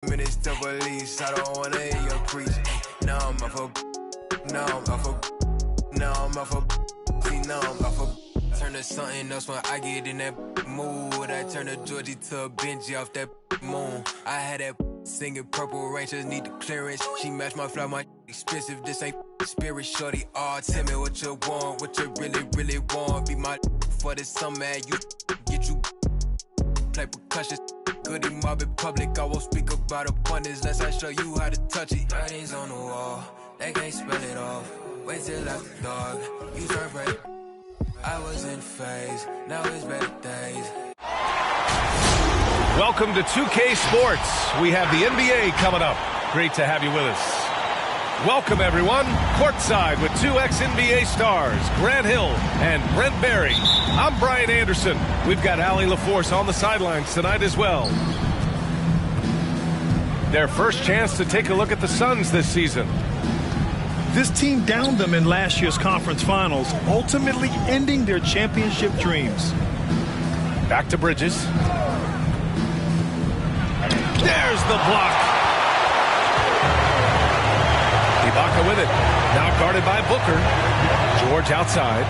minutes to release. I don't wanna hear your preach. Now I'm off of. Now I'm off of. Now I'm off of. See, now I'm off of. Turn to something else when I get in that mood. I turn a Georgie to a Benji off that moon. I had that singing Purple Rain, just need the clearance. She matched my flow, my expensive. This ain't spirit, shorty. All tell me what you want, what you really, really want. Be my for this summer, you get you play percussion. Good in mob in public, I won't speak about abundance unless I show you how to touch it. Writings on the wall, they can't spell it off. Wait till after dog, you turn red. I was in phase, now it's better days. Welcome to 2K Sports. We have the NBA coming up. Great to have you with us. Welcome, everyone. Courtside with two ex-NBA stars, Grant Hill and Brent Barry. I'm Brian Anderson. We've got Allie LaForce on the sidelines tonight as well. Their first chance to take a look at the Suns this season. This team downed them in last year's conference finals, ultimately ending their championship dreams. Back to Bridges. There's the block. Ibaka with it. Now guarded by Booker. George outside.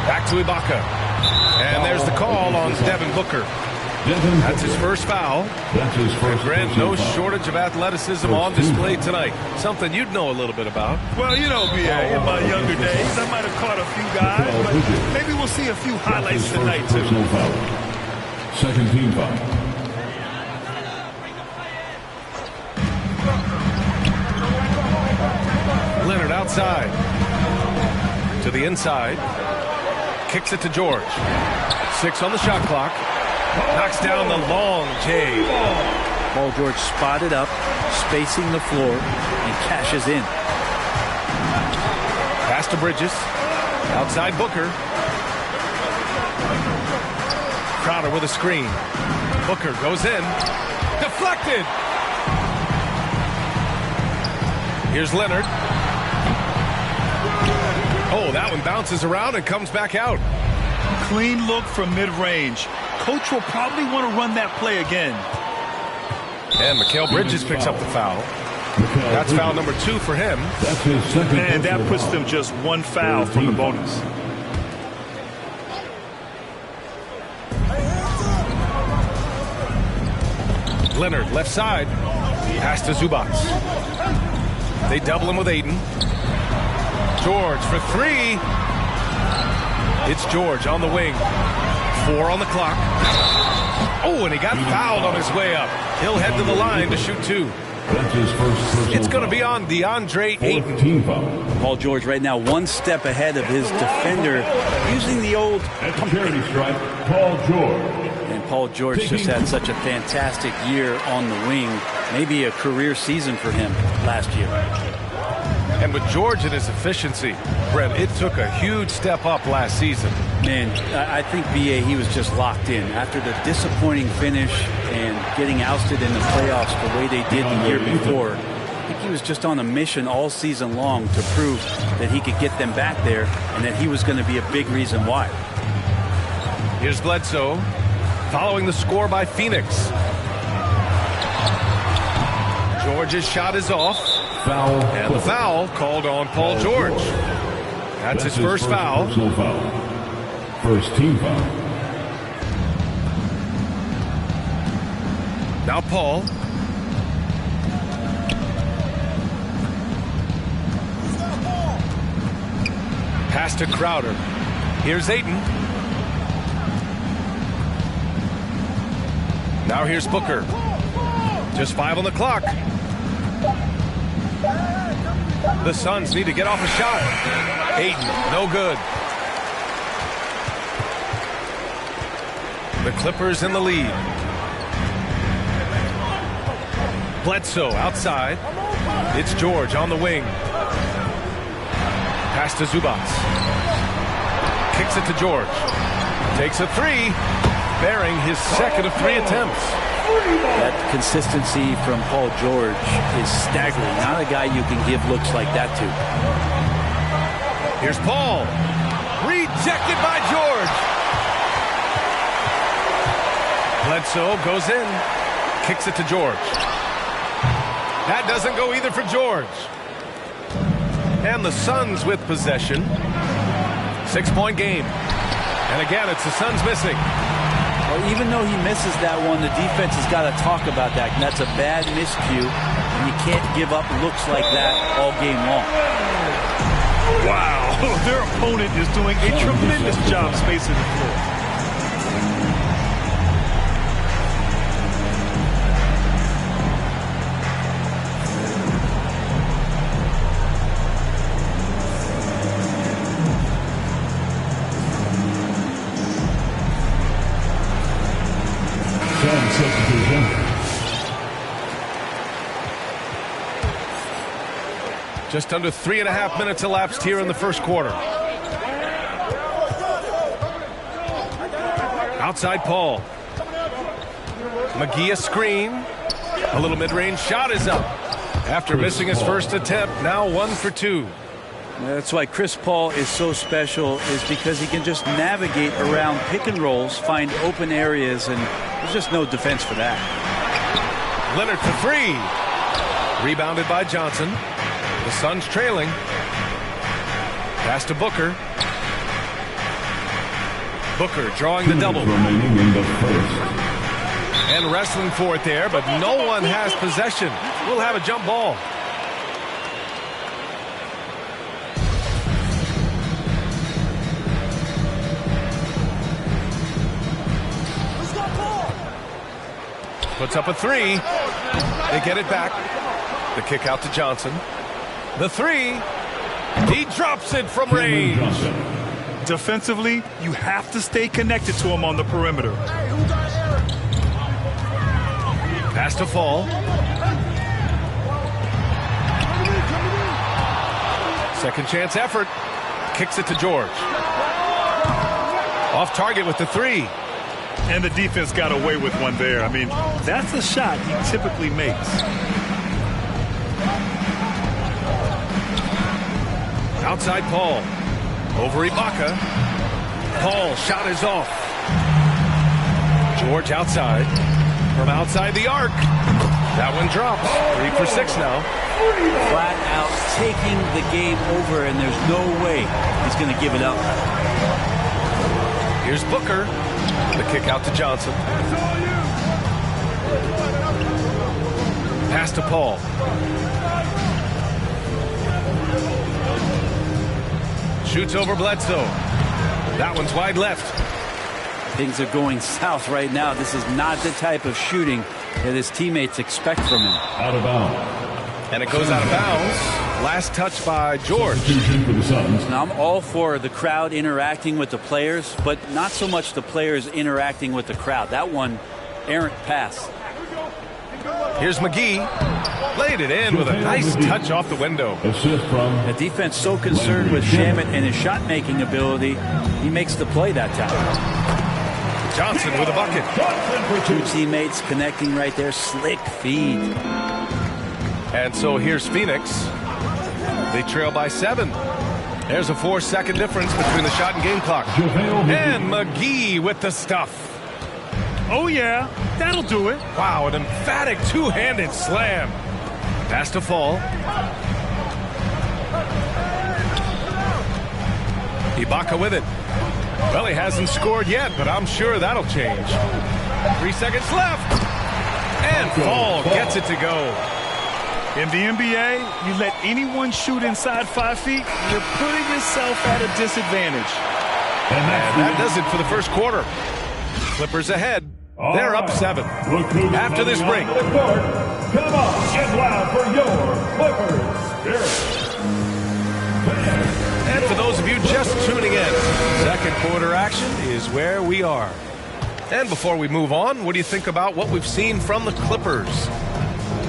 Back to Ibaka. And there's the call on Devin Booker. That's his first foul. And Grant, no shortage of athleticism on display tonight. Something you'd know a little bit about. Well, you know, B.A., in my younger days, I might have caught a few guys, but maybe we'll see a few highlights tonight, too. Second team foul. Leonard outside. To the inside. Kicks it to George. 6 on the shot clock. Knocks down the long J. Paul George spotted up, spacing the floor, and cashes in. Pass to Bridges. Outside Booker. Crowder with a screen. Booker goes in. Deflected. Here's Leonard. Oh, that one bounces around and comes back out. Clean look from mid-range. Coach will probably want to run that play again. And Mikal Bridges picks up the foul. That's foul number 2 for him. And that puts them just one foul from the bonus. Leonard left side. Pass to Zubac. They double him with Aiden. George for 3. It's George on the wing. 4 on the clock. Oh, and he got fouled on his way up. He'll head to the line to shoot 2. It's going to be on DeAndre Ayton. Paul George right now one step ahead of his defender, using the old security strike, Paul George. And Paul George just had such a fantastic year on the wing. Maybe a career season for him last year. And with George and his efficiency, Brent, it took a huge step up last season. Man, I think, B.A., he was just locked in. After the disappointing finish and getting ousted in the playoffs the way they did the year before, I think he was just on a mission all season long to prove that he could get them back there and that he was going to be a big reason why. Here's Bledsoe, following the score by Phoenix. George's shot is off. Foul. And the foul called on Paul George. That's his first foul. First team foul. Now Paul. Pass to Crowder. Here's Ayton. Now here's Booker. Just 5 on the clock. The Suns need to get off a shot. Ayton, no good. The Clippers in the lead. Bledsoe outside. It's George on the wing. Pass to Zubac. Kicks it to George. Takes a 3. Bearing his second of 3 attempts. That consistency from Paul George is staggering. Not a guy you can give looks like that to. Here's Paul. Rejected by George. Bledsoe goes in, kicks it to George. That doesn't go either for George. And the Suns with possession. 6-point game. And again, it's the Suns missing. Well, even though he misses that one, the defense has got to talk about that. And that's a bad miscue. And you can't give up looks like that all game long. Wow, their opponent is doing a tremendous job spacing the floor. Just under 3.5 minutes elapsed here in the first quarter. Outside Paul. McGee a screen. A little mid-range shot is up. After missing his first attempt, now 1 for 2. That's why Chris Paul is so special, is because he can just navigate around pick and rolls, find open areas, and there's just no defense for that. Leonard for 3. Rebounded by Johnson. The Suns trailing. Pass to Booker. Booker drawing the double. Remaining in the first. And wrestling for it there, but no one has possession. We'll have a jump ball. Puts up a 3. They get it back. The kick out to Johnson. The 3. He drops it from range. Defensively, you have to stay connected to him on the perimeter. Pass to Fall. Second chance effort. Kicks it to George. Off target with the 3. And the defense got away with one there. I mean, that's a shot he typically makes. Outside Paul. Over Ibaka. Paul shot is off. George outside. From outside the arc. That one drops. 3 for 6 now. Flat out taking the game over, and there's no way he's going to give it up. Here's Booker. The kick out to Johnson. Pass to Paul. Shoots over Bledsoe. That one's wide left. Things are going south right now. This is not the type of shooting that his teammates expect from him. Out of bounds. And it goes out of bounds. Last touch by George. For the Suns. Now, I'm all for the crowd interacting with the players, but not so much the players interacting with the crowd. That one, errant pass. Here's McGee. Laid it in with a nice touch off the window. Assist from The defense so concerned with Shamet and his shot-making ability, he makes the play that time. Johnson with a bucket. Two teammates connecting right there. Slick feed. And so here's Phoenix. They trail by 7. There's a 4-second difference between the shot and game clock. And McGee with the stuff. Oh, yeah, that'll do it. Wow, an emphatic two-handed slam. Pass to Fall. Ibaka with it. Well, he hasn't scored yet, but I'm sure that'll change. 3 seconds left. And Fall gets it to go. In the NBA, you let anyone shoot inside 5 feet, you're putting yourself at a disadvantage. And that does it for the first quarter. Clippers ahead. They're up 7. After this break. Come on, get loud for your Clippers. And for those of you just tuning in, second quarter action is where we are. And before we move on, what do you think about what we've seen from the Clippers?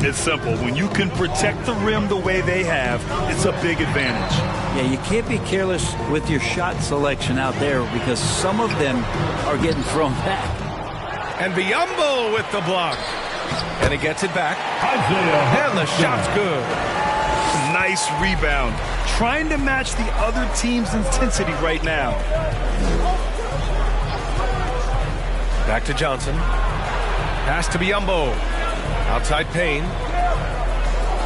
It's simple. When you can protect the rim the way they have, it's a big advantage. Yeah, you can't be careless with your shot selection out there because some of them are getting thrown back. And Biyombo with the block. And he gets it back. And the shot's good. Nice rebound. Trying to match the other team's intensity right now. Back to Johnson. Pass to Biyombo. Outside Payne.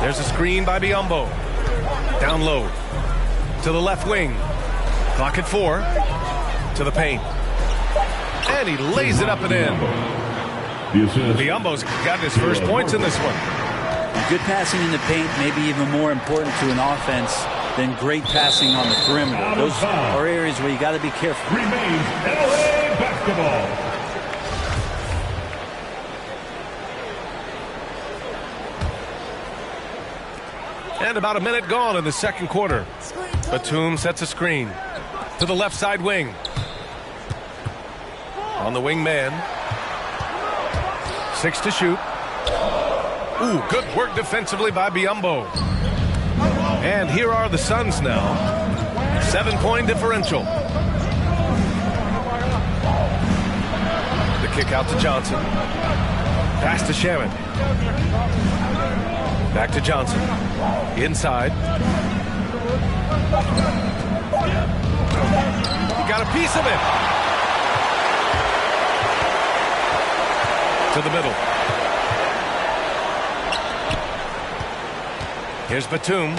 There's a screen by Biyombo. Down low. To the left wing. Clock at 4. To the paint. And he lays it up and in. Biyombo's got his first points in this one. Good passing in the paint, maybe even more important to an offense than great passing on the perimeter. Those are areas where you got to be careful. Remains LA basketball. And about a minute gone in the second quarter. Batum sets a screen to the left side wing. On the wing man. 6 to shoot. Ooh, good work defensively by Biyombo. And here are the Suns now. 7-point differential. The kick out to Johnson. Pass to Shaman. Back to Johnson. Inside. He got a piece of it. To the middle. Here's Batum.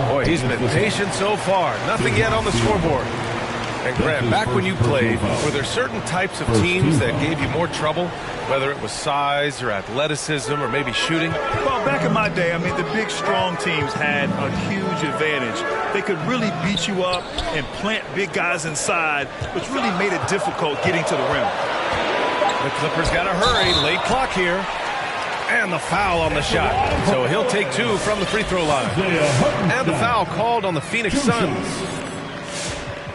Boy, he's been patient so far. Nothing yet on the scoreboard. And Grant, back when you played, were there certain types of teams that gave you more trouble, whether it was size or athleticism or maybe shooting? Well, back in my day, I mean, the big, strong teams had a huge advantage. They could really beat you up and plant big guys inside, which really made it difficult getting to the rim. The Clippers got to hurry. Late clock here. And the foul on the shot. So he'll take 2 from the free throw line. And the foul called on the Phoenix Suns.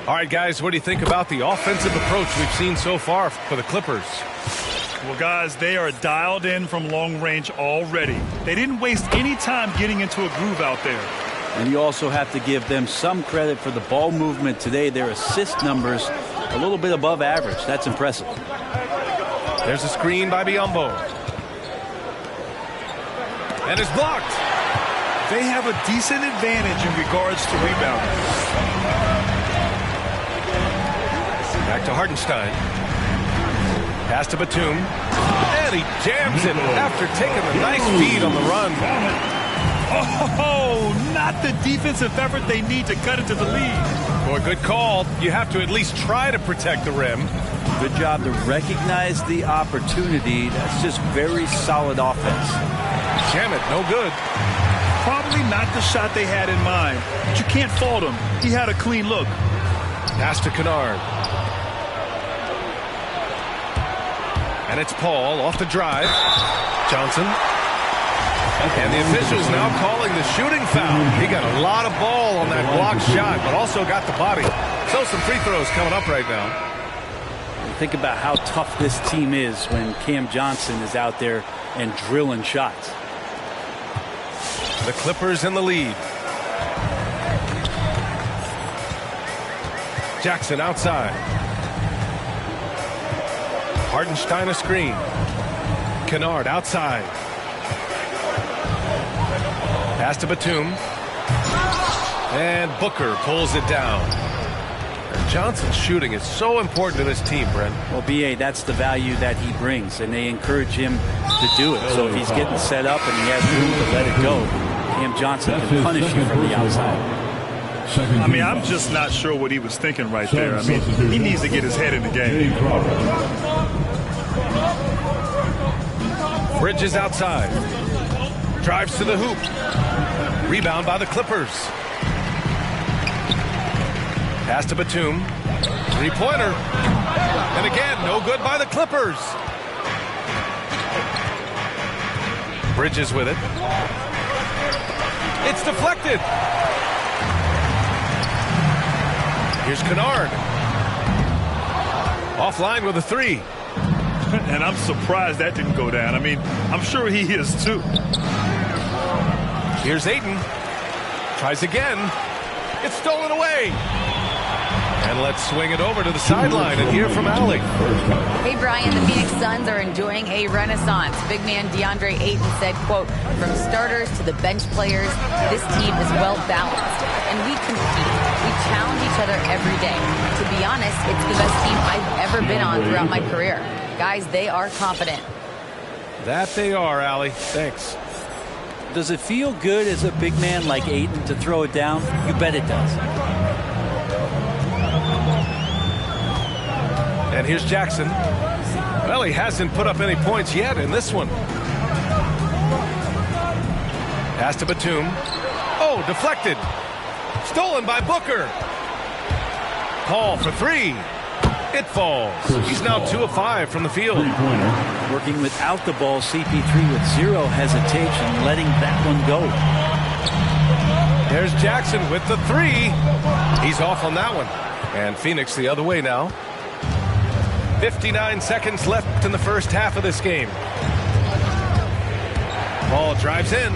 All right, guys, what do you think about the offensive approach we've seen so far for the Clippers? Well, guys, they are dialed in from long range already. They didn't waste any time getting into a groove out there. And you also have to give them some credit for the ball movement today. Their assist numbers a little bit above average. That's impressive. There's a screen by Biyombo. And it's blocked. They have a decent advantage in regards to rebounding. Back to Hartenstein. Pass to Batum. And he jams it after taking a nice feed on the run. Oh, not the defensive effort they need to cut into the lead. Boy, good call. You have to at least try to protect the rim. Good job to recognize the opportunity. That's just very solid offense. Jam it, no good. Probably not the shot they had in mind, but you can't fault him. He had a clean look. Pass to Kennard. And it's Paul off the drive. Johnson. And the officials now calling the shooting foul. He got a lot of ball on that blocked shot, but also got the body. So some free throws coming up right now. Think about how tough this team is when Cam Johnson is out there and drilling shots. The Clippers in the lead. Jackson outside. Hartenstein a screen. Kennard outside. Pass to Batum. And Booker pulls it down. And Johnson's shooting is so important to this team, Brent. Well, B.A., that's the value that he brings, and they encourage him to do it. So if he's getting set up and he has room to let it go, Cam Johnson can punish you from the outside. I mean, I'm just not sure what he was thinking right there. I mean, he needs to get his head in the game. Bridges outside. Drives to the hoop. Rebound by the Clippers. Pass to Batum. Three-pointer. And again, no good by the Clippers. Bridges with it. It's deflected. Here's Kennard. Offline with a three. And I'm surprised that didn't go down. I mean, I'm sure he is too. Here's Ayton. Tries again. It's stolen away. And let's swing it over to the sideline and hear from Allie. Hey, Brian, the Phoenix Suns are enjoying a renaissance. Big man DeAndre Ayton said, quote, from starters to the bench players, this team is well balanced. And we compete. We challenge each other every day. To be honest, it's the best team I've ever been on throughout my career. Guys, they are confident. That they are, Allie. Thanks. Does it feel good as a big man like Ayton to throw it down? You bet it does. And here's Jackson. Well, he hasn't put up any points yet in this one. Pass to Batum. Oh, deflected. Stolen by Booker. Call for three. It falls. He's now 2 of 5 from the field. Working without the ball, CP3 with 0 hesitation, letting that one go. There's Jackson with the 3. He's off on that one. And Phoenix the other way now. 59 seconds left in the first half of this game. Ball drives in.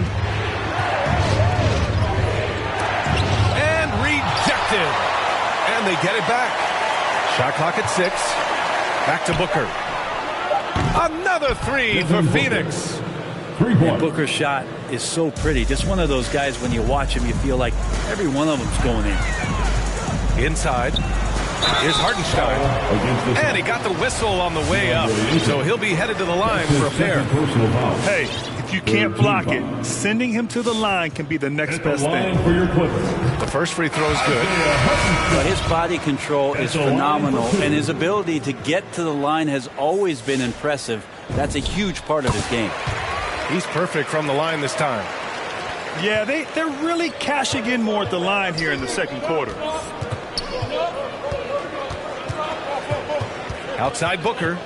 And rejected. And they get it back. Shot clock at 6. Back to Booker. Another 3 for Phoenix. And Booker's shot is so pretty. Just one of those guys, when you watch him, you feel like every one of them's going in. Inside. Here's Hartenstein. And he got the whistle on the way up. So he'll be headed to the line for a pair. Hey, if you can't block it, sending him to the line can be the next best thing. The first free throw is good. But his body control is phenomenal, and his ability to get to the line has always been impressive. That's a huge part of his game. He's perfect from the line this time. Yeah, they're really cashing in more at the line here in the second quarter. Outside Booker.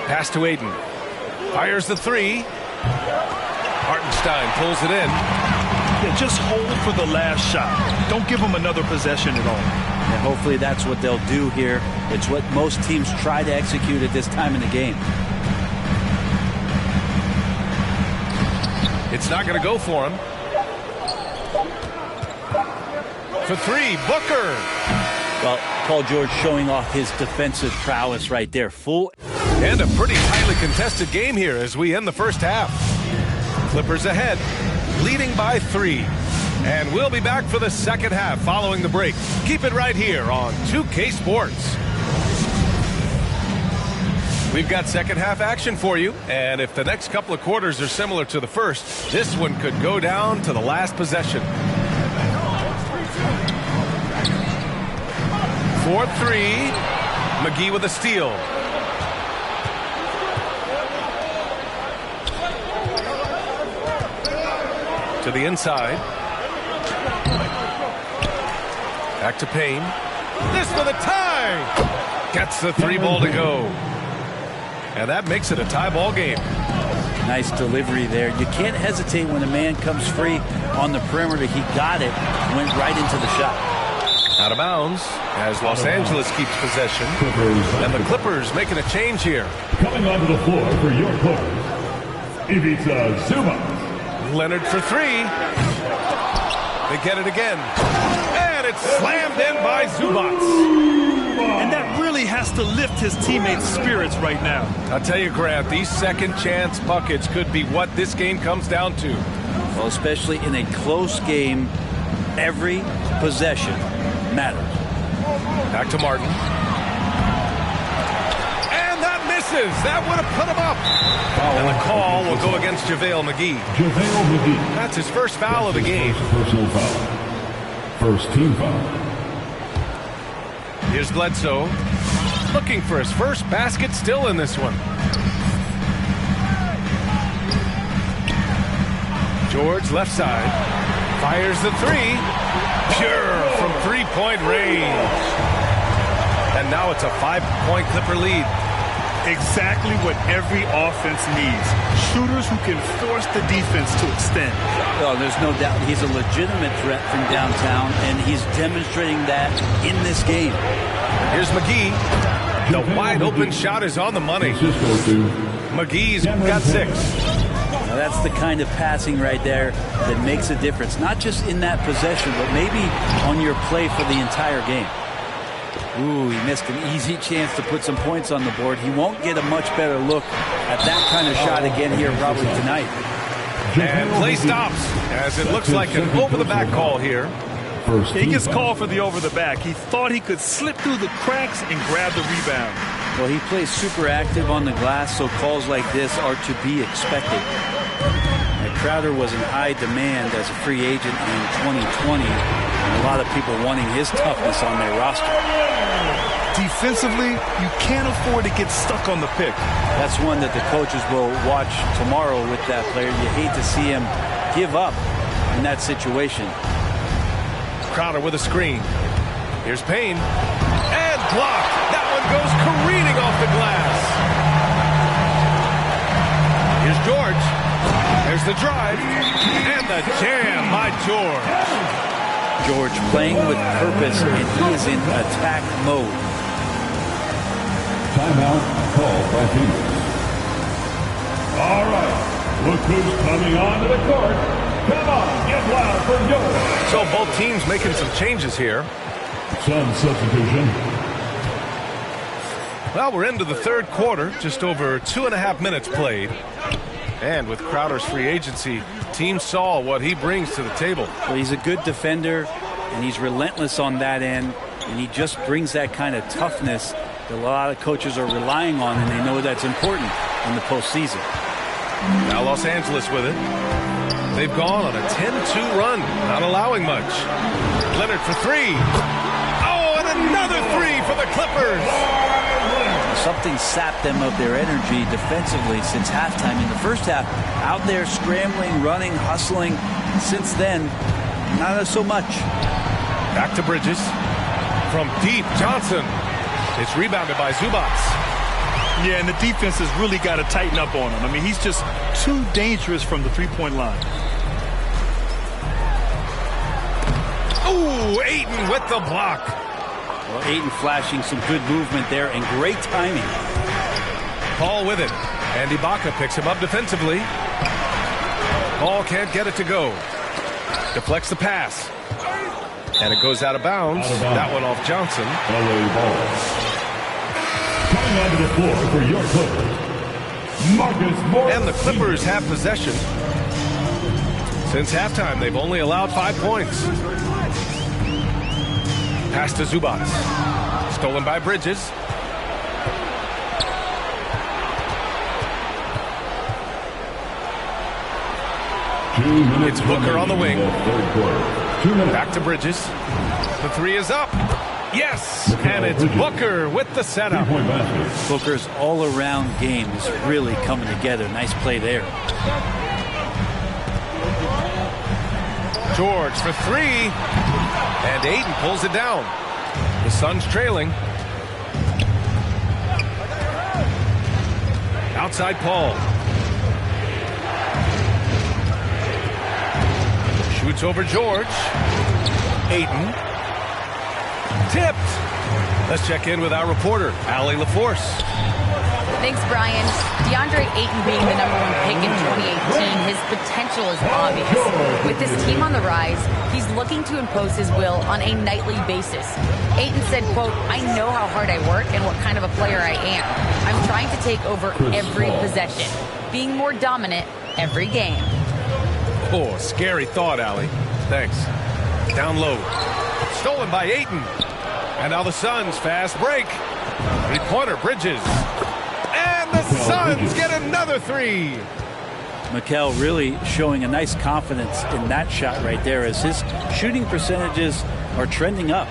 Pass to Ayton. Fires the 3. Hartenstein pulls it in. Yeah, just hold for the last shot. Don't give them another possession at all. And hopefully that's what they'll do here. It's what most teams try to execute at this time in the game. It's not going to go for him. For 3, Booker. Well, Paul George showing off his defensive prowess right there. Full. And a pretty tightly contested game here as we end the first half. Clippers ahead, leading by 3. And we'll be back for the second half following the break. Keep it right here on 2K Sports. We've got second half action for you. And if the next couple of quarters are similar to the first, this one could go down to the last possession. 4-3. McGee with a steal. To the inside. Back to Payne. This for the tie. Gets the 3 ball to go. And that makes it a tie ball game. Nice delivery there. You can't hesitate when a man comes free on the perimeter. He got it. Went right into the shot. Out of bounds as Los Angeles keeps possession. And the Clippers making a change here. Coming onto the floor for your Clippers, Ivica Zubac. Leonard for 3. They get it again. And it's slammed in by Zubac. And that really has to lift his teammates' spirits right now. I'll tell you, Grant, these second chance buckets could be what this game comes down to. Well, especially in a close game, every possession matters. Back to Martin. And that misses. That would have put him up. And the call will go against JaVale McGee. That's his first foul of the game. Personal foul. First team foul. Here's Bledsoe. Looking for his first basket still in this one. George left side. Fires the 3. Pure from 3-point range. And now it's a 5-point Clipper lead. Exactly what every offense needs. Shooters who can force the defense to extend. Well, there's no doubt he's a legitimate threat from downtown, and he's demonstrating that in this game. Here's McGee. The wide open shot is on the money. McGee's got 6. Now that's the kind of passing right there that makes a difference, not just in that possession, but maybe on your play for the entire game. Ooh, he missed an easy chance to put some points on the board. He won't get a much better look at that kind of shot again here probably tonight. And play stops as it looks like an over-the-back call here. He gets called for the over-the-back. He thought he could slip through the cracks and grab the rebound. Well, he plays super active on the glass, so calls like this are to be expected. And Crowder was in high demand as a free agent in 2020, and a lot of people wanting his toughness on their roster. Defensively, you can't afford to get stuck on the pick. That's one that the coaches will watch tomorrow with that player. You hate to see him give up in that situation. Crowder with a screen. Here's Payne. And blocked. That one goes careening off the glass. Here's George. There's the drive. And the jam by George. George playing with purpose, and he is in attack mode. Timeout called by Phoenix. All right. Look who's coming onto the court. Come on, get loud for yours. So both teams making some changes here. Some substitution. Well, we're into the third quarter, just over 2.5 minutes played. And with Crowder's free agency, team saw what he brings to the table. Well, he's a good defender, and he's relentless on that end, and he just brings that kind of toughness that a lot of coaches are relying on, and they know that's important in the postseason. Now Los Angeles with it. They've gone on a 10-2 run, not allowing much. Leonard for three. Oh, and another three for the Clippers. Something sapped them of their energy defensively since halftime. In the first half, out there scrambling, running, hustling. Since then, not so much. Back to Bridges. From deep, Johnson. It's rebounded by Zubats. Yeah, and the defense has really got to tighten up on him. I mean, he's just too dangerous from the three-point line. Ooh, Ayton with the block. Well, Ayton flashing some good movement there and great timing. Paul with it. And Ibaka picks him up defensively. Paul can't get it to go. Deflects the pass. And it goes out of bounds. That one off Johnson. LA ball. Coming onto the floor for your Clippers, Marcus Morris. And the Clippers have possession. Since halftime, they've only allowed 5 points. Pass to Zubats. Stolen by Bridges. It's Booker on the wing. Back to Bridges. The three is up. Yes, and it's Booker with the setup. Booker's all-around game is really coming together. Nice play there. George for three. And Ayton pulls it down. The Suns trailing. Outside Paul. Shoots over George. Ayton. Tipped. Let's check in with our reporter, Allie LaForce. Thanks, Brian. DeAndre Ayton being the #1 pick in 2018, his potential is obvious. With his team on the rise, he's looking to impose his will on a nightly basis. Ayton said, quote, "I know how hard I work and what kind of a player I am. I'm trying to take over every possession, being more dominant every game." Oh, scary thought, Allie. Thanks. Down low. Stolen by Ayton. And now the Suns fast break. Three-pointer, Bridges. And the Suns get another three. Mikal really showing a nice confidence in that shot right there as his shooting percentages are trending up.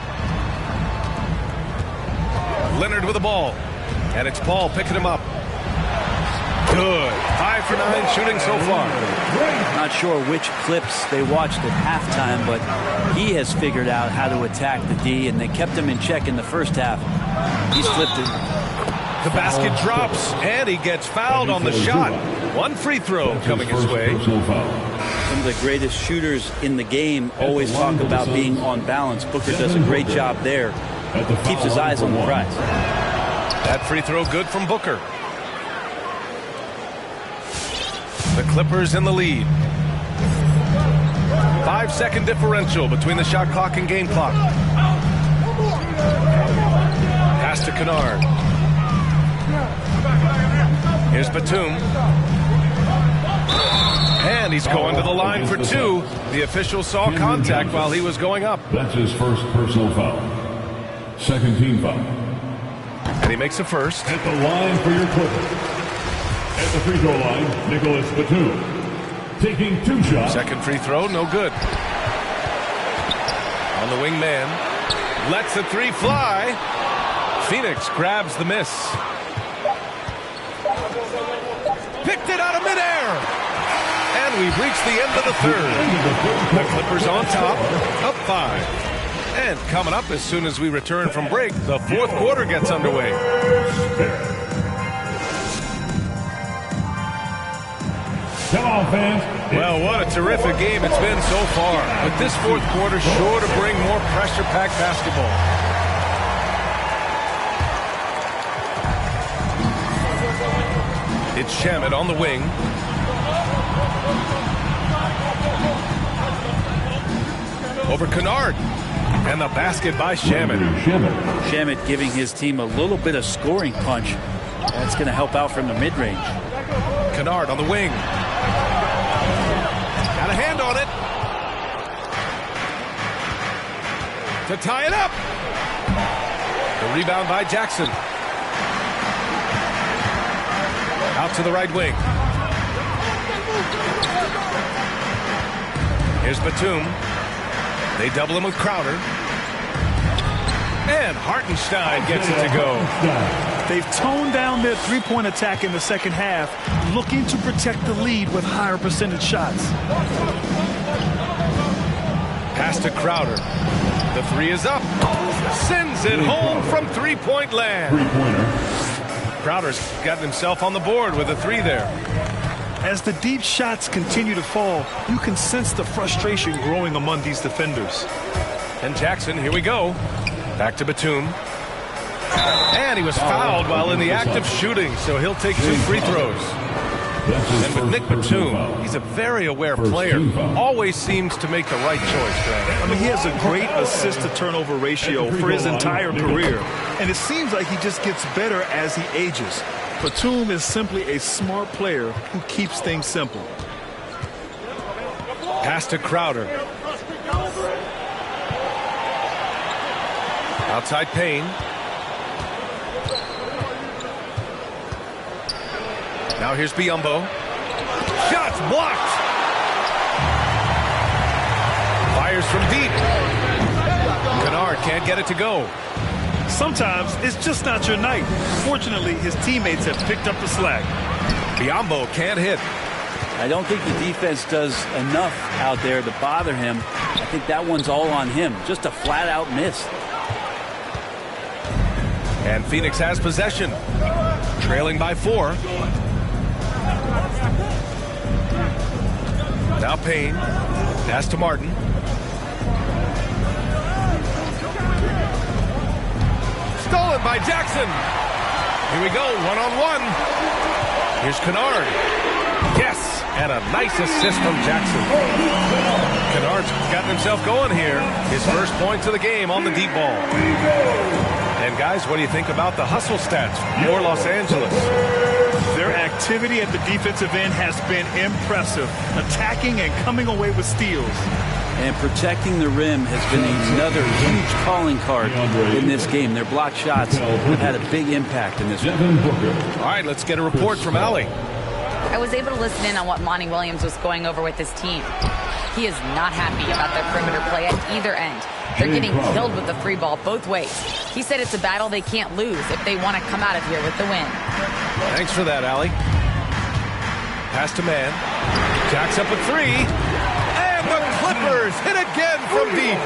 Leonard with the ball. And it's Paul picking him up. Good. 5 for 9 shooting so far. Not sure which clips they watched at halftime, but he has figured out how to attack the D, and they kept him in check in the first half. He's flipped it. The basket drops, and he gets fouled on the shot. One free throw coming his way. Some of the greatest shooters in the game always talk about being on balance. Booker does a great job there. Keeps his eyes on the prize. That free throw good from Booker. The Clippers in the lead. 5-second differential between the shot clock and game clock. Pass to Kennard. Here's Batum. And he's going to the line for two. The official saw contact while he was going up. That's his first personal foul. Second team foul. And he makes a first. At the line for your Clippers. At the free throw line, Nicholas Batum. Taking 2 shots. Second free throw, no good. On the wing man. Lets the 3 fly. Phoenix grabs the miss. Picked it out of midair. And we've reached the end of the third. The Clippers on top, up 5. And coming up as soon as we return from break, the fourth quarter gets underway. Come on, fans. Well, what a terrific game it's been so far. But this fourth quarter sure to bring more pressure-packed basketball. It's Shamet on the wing. Over Kennard. And the basket by Shamet. Shamet giving his team a little bit of scoring punch. That's going to help out from the mid-range. Kennard on the wing. Got a hand on it. To tie it up. The rebound by Jackson. Out to the right wing. Here's Batum. They double him with Crowder. And Hartenstein gets it to go. They've toned down their three-point attack in the second half, looking to protect the lead with higher percentage shots. Pass to Crowder. The 3 is up. Sends it home from three-point land. Three-pointer. Crowder's gotten himself on the board with a 3 there. As the deep shots continue to fall, you can sense the frustration growing among these defenders. And Jackson, here we go. Back to Batum. And he was fouled while in the act of shooting, so he'll take 2 free throws. And with Nick Batum, he's a very aware player. Always seems to make the right choice, Brad. I mean, he has a great assist-to-turnover ratio for his entire career. And it seems like he just gets better as he ages. Batum is simply a smart player who keeps things simple. Pass to Crowder. Outside Payne. Now here's Biyombo. Shots blocked. Fires from deep. Kennard can't get it to go. Sometimes it's just not your night. Fortunately, his teammates have picked up the slack. Biyombo can't hit. I don't think the defense does enough out there to bother him. I think that one's all on him. Just a flat-out miss. And Phoenix has possession. Trailing by 4. Now Payne. Pass to Martin. Stolen by Jackson. Here we go, one-on-one. Here's Kennard. Yes, and a nice assist from Jackson. Kennard's gotten himself going here. His first points of the game on the deep ball. And guys, what do you think about the hustle stats for Los Angeles? Their activity at the defensive end has been impressive, attacking and coming away with steals. And protecting the rim has been another huge calling card in this game. Their block shots have had a big impact in this one. All right, let's get a report from Allie. I was able to listen in on what Monty Williams was going over with his team. He is not happy about their perimeter play at either end. They're getting killed with the free ball both ways. He said it's a battle they can't lose if they want to come out of here with the win. Thanks for that, Allie. Pass to man. Jacks up a 3. And the Clippers hit again from deep.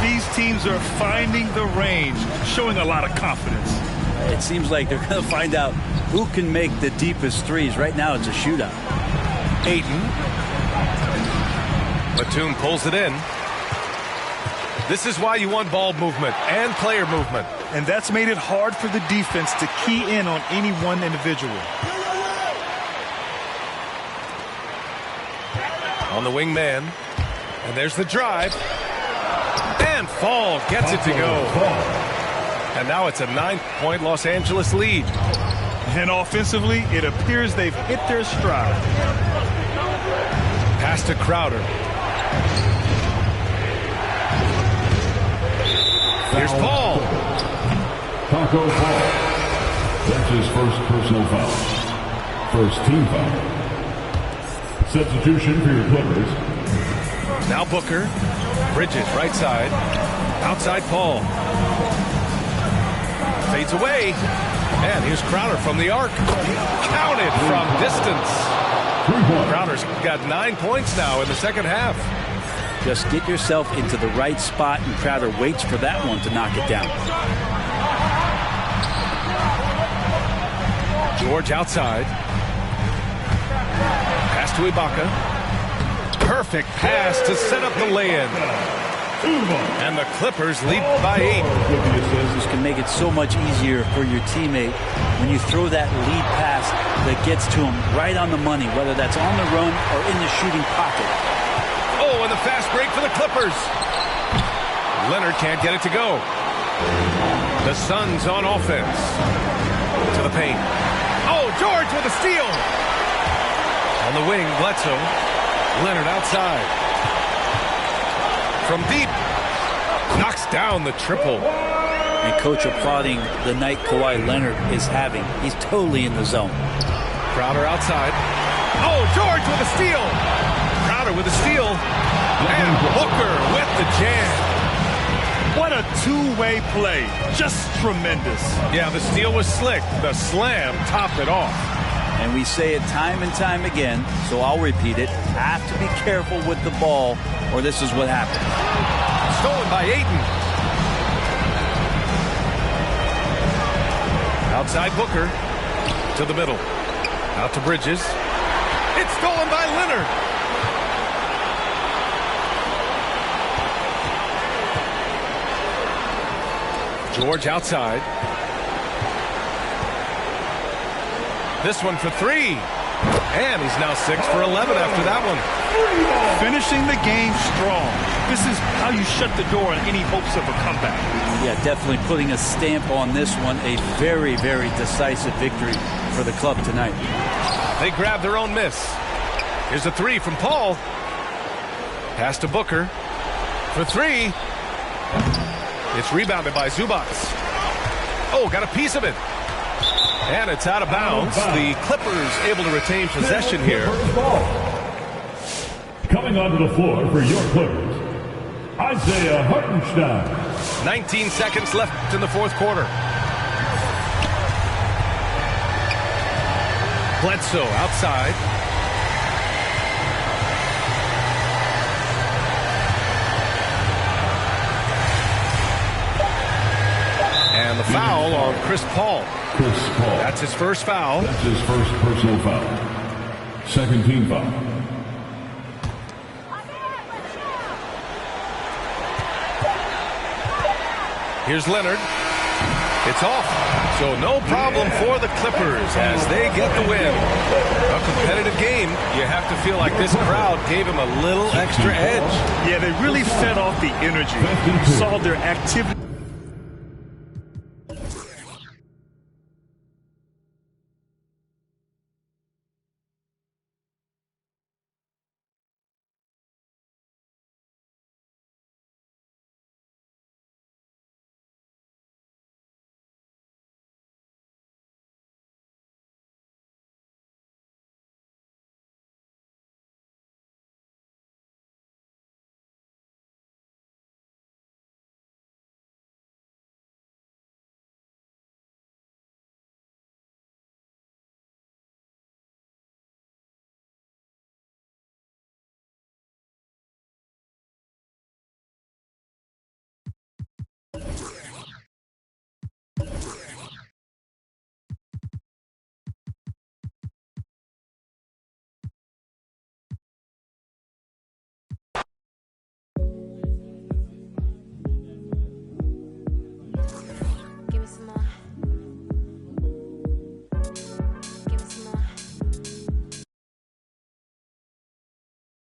These teams are finding the range, showing a lot of confidence. It seems like they're going to find out who can make the deepest threes. Right now, it's a shootout. Ayton. Batum pulls it in. This is why you want ball movement and player movement. And that's made it hard for the defense to key in on any one individual. On the wing man. And there's the drive. And Fall gets it to go. And now it's a 9-point Los Angeles lead. And offensively, it appears they've hit their stride. Pass to Crowder. Here's Paul. Taco Fall. That's his first personal foul. First team foul. Substitution for your Clippers. Now Booker. Bridges, right side. Outside Paul. Fades away. And here's Crowder from the arc. Counted from distance. Crowder's got 9 points now in the second half. Just get yourself into the right spot, and Crowder waits for that one to knock it down. George outside. Pass to Ibaka. Perfect pass to set up the lay-in. And the Clippers lead by 8. This can make it so much easier for your teammate when you throw that lead pass that gets to him right on the money, whether that's on the run or in the shooting pocket. Oh, and the fast break for the Clippers. Leonard can't get it to go. The Suns on offense. To the paint. Oh, George with a steal. On the wing, Bledsoe. Leonard outside. From deep. Knocks down the triple. And coach applauding the night Kawhi Leonard is having. He's totally in the zone. Crowder outside. Oh, George with a steal. Crowder with a steal. And Booker with the jam. What a two-way play. Just tremendous. Yeah, the steal was slick. The slam topped it off. And we say it time and time again, so I'll repeat it. Have to be careful with the ball, or this is what happens. Stolen by Ayton. Outside Booker. To the middle. Out to Bridges. It's stolen by Leonard. George outside. This one for 3. And he's now 6 for 11 after that one. Finishing the game strong. This is how you shut the door on any hopes of a comeback. Yeah, definitely putting a stamp on this one. A very, very decisive victory for the club tonight. They grab their own miss. Here's a 3 from Paul. Pass to Booker. For 3. It's rebounded by Zubac. Oh, got a piece of it. And it's out of bounds. The Clippers able to retain possession here. Coming onto the floor for your Clippers, Isaiah Hartenstein. 19 seconds left in the fourth quarter. Bledsoe outside. And the foul on Chris Paul. That's his first foul. That's his first personal foul. Second team foul. Here's Leonard. It's off. So no problem for the Clippers as they get the win. A competitive game. You have to feel like this crowd gave him a little extra edge. Yeah, they really fed off the energy. You saw their activity.